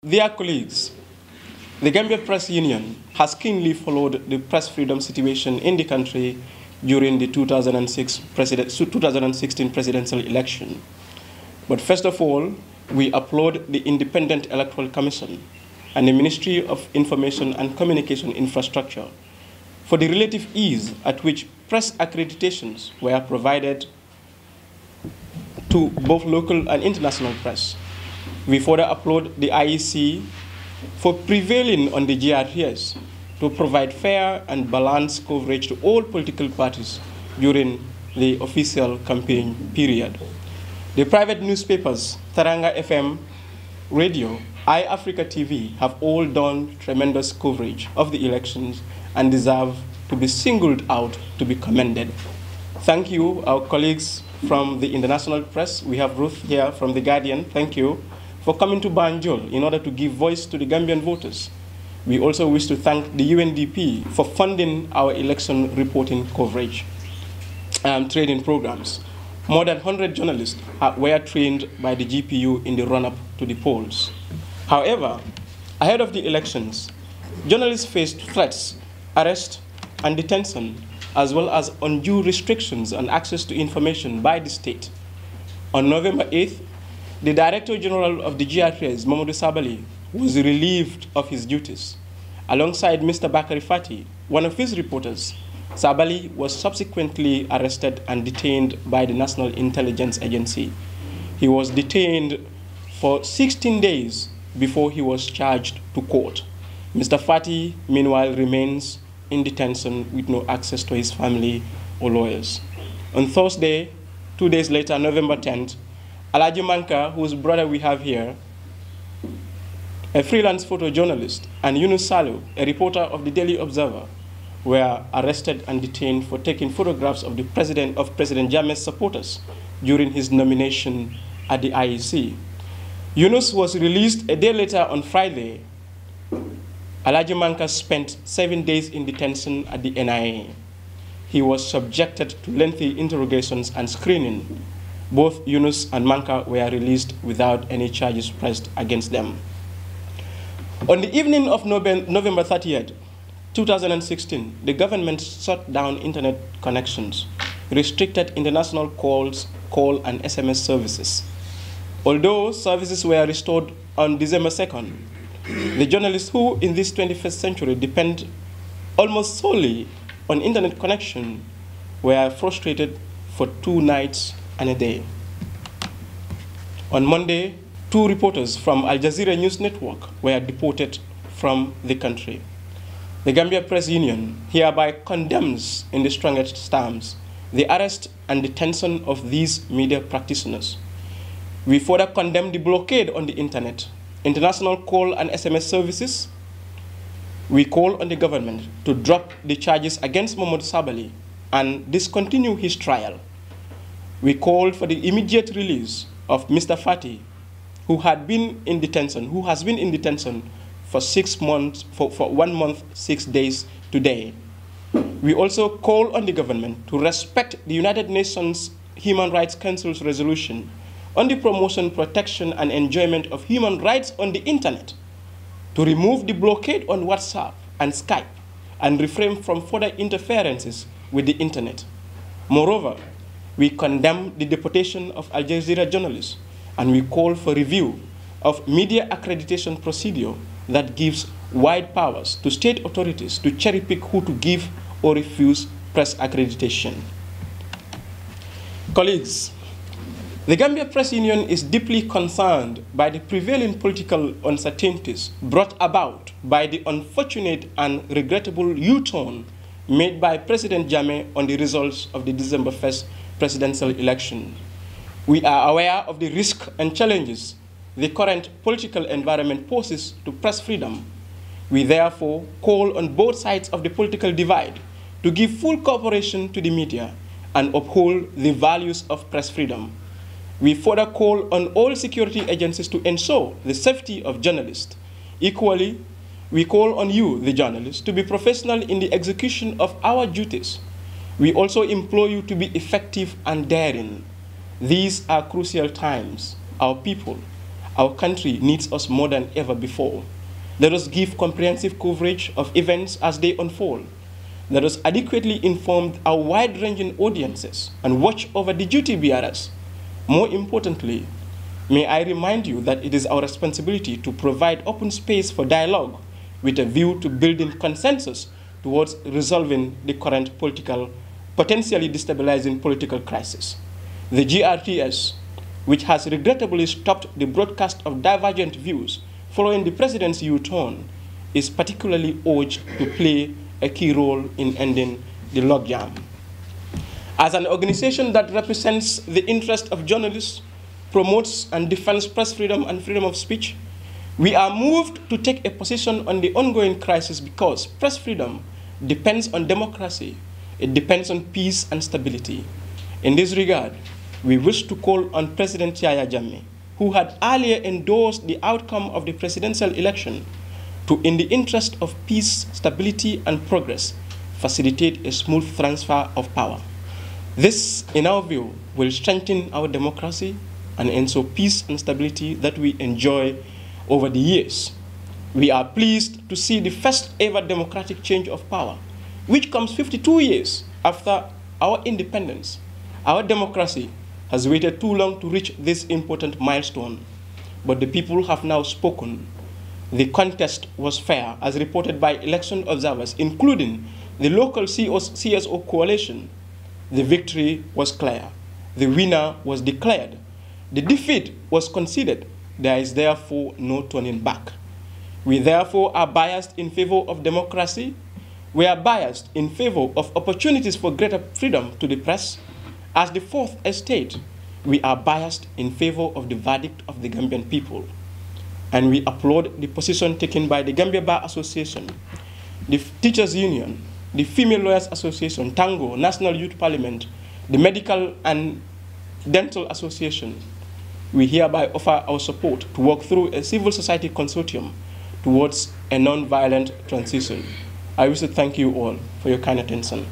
Dear colleagues, the Gambia Press Union has keenly followed the press freedom situation in the country during the 2016 presidential election. But first of all, we applaud the Independent Electoral Commission and the Ministry of Information and Communication Infrastructure for the relative ease at which press accreditations were provided to both local and international press. We further applaud the IEC for prevailing on the GRTS to provide fair and balanced coverage to all political parties during the official campaign period. The private newspapers, Taranga FM, Radio, iAfrica TV have all done tremendous coverage of the elections and deserve to be singled out to be commended. Thank you, our colleagues from the international press. We have Ruth here from The Guardian. Thank you for coming to Banjul in order to give voice to the Gambian voters. We also wish to thank the UNDP for funding our election reporting coverage training programs. More than 100 journalists were trained by the GPU in the run-up to the polls. However, ahead of the elections, journalists faced threats, arrest, and detention, as well as undue restrictions on access to information by the state. On November 8th, the Director General of the GRTS, Mamadou Sabali, was relieved of his duties. Alongside Mr. Bakari Fati, one of his reporters, Sabali was subsequently arrested and detained by the National Intelligence Agency. He was detained for 16 days before he was charged to court. Mr. Fati, meanwhile, remains in detention with no access to his family or lawyers. On Thursday, 2 days later, November 10th, Alaji Manka, whose brother we have here, a freelance photojournalist, and Yunus Salu, a reporter of the Daily Observer, were arrested and detained for taking photographs of President Jammeh's supporters during his nomination at the IEC. Yunus was released a day later on Friday. Alaji Manka spent 7 days in detention at the NIA. He was subjected to lengthy interrogations and screening. Both Yunus and Manka were released without any charges pressed against them. On the evening of November 30th, 2016, the government shut down internet connections, restricted international call and SMS services. Although services were restored on December 2nd, the journalists who in this 21st century depend almost solely on internet connection were frustrated for 2 nights and a day. On Monday, 2 reporters from Al Jazeera News Network were deported from the country. The Gambia Press Union hereby condemns in the strongest terms the arrest and detention of these media practitioners. We further condemn the blockade on the internet, international call and SMS services. We call on the government to drop the charges against Mamadou Sabali and discontinue his trial. We called for the immediate release of Mr. Fati, who has been in detention for 6 months, for 1 month, 6 days today. We also call on the government to respect the United Nations Human Rights Council's resolution on the promotion, protection, and enjoyment of human rights on the internet, to remove the blockade on WhatsApp and Skype, and refrain from further interferences with the internet. Moreover, we condemn the deportation of Al Jazeera journalists, and we call for review of media accreditation procedure that gives wide powers to state authorities to cherry-pick who to give or refuse press accreditation. Colleagues, the Gambia Press Union is deeply concerned by the prevailing political uncertainties brought about by the unfortunate and regrettable U-turn made by President Jammeh on the results of the December 1st presidential election. We are aware of the risks and challenges the current political environment poses to press freedom. We therefore call on both sides of the political divide to give full cooperation to the media and uphold the values of press freedom. We further call on all security agencies to ensure the safety of journalists. Equally, we call on you, the journalists, to be professional in the execution of our duties. We also implore you to be effective and daring. These are crucial times. Our people, Our country needs us more than ever before. Let us give comprehensive coverage of events as they unfold. Let us adequately inform our wide-ranging audiences and watch over the duty bearers. More importantly, may I remind you that it is our responsibility to provide open space for dialogue with a view to building consensus towards resolving the current potentially destabilizing political crisis. The GRTS, which has regrettably stopped the broadcast of divergent views following the president's U-turn, is particularly urged to play a key role in ending the logjam. As an organization that represents the interest of journalists, promotes and defends press freedom and freedom of speech, we are moved to take a position on the ongoing crisis because press freedom depends on democracy. It depends on peace and stability. In this regard, we wish to call on President Yahya Jammeh, who had earlier endorsed the outcome of the presidential election, to, in the interest of peace, stability, and progress, facilitate a smooth transfer of power. This, in our view, will strengthen our democracy and ensure peace and stability that we enjoy over the years. We are pleased to see the first ever democratic change of power, which comes 52 years after our independence. Our democracy has waited too long to reach this important milestone, but the people have now spoken. The contest was fair, as reported by election observers, including the local CSO coalition. The victory was clear. The winner was declared. The defeat was conceded. There is therefore no turning back. We therefore are biased in favor of democracy. We are biased in favor of opportunities for greater freedom to the press. As the fourth estate, we are biased in favor of the verdict of the Gambian people. And we applaud the position taken by the Gambia Bar Association, the Teachers Union, the Female Lawyers Association, Tango, National Youth Parliament, the Medical and Dental Association. We hereby offer our support to work through a civil society consortium towards a non-violent transition. I wish to thank you all for your kind attention.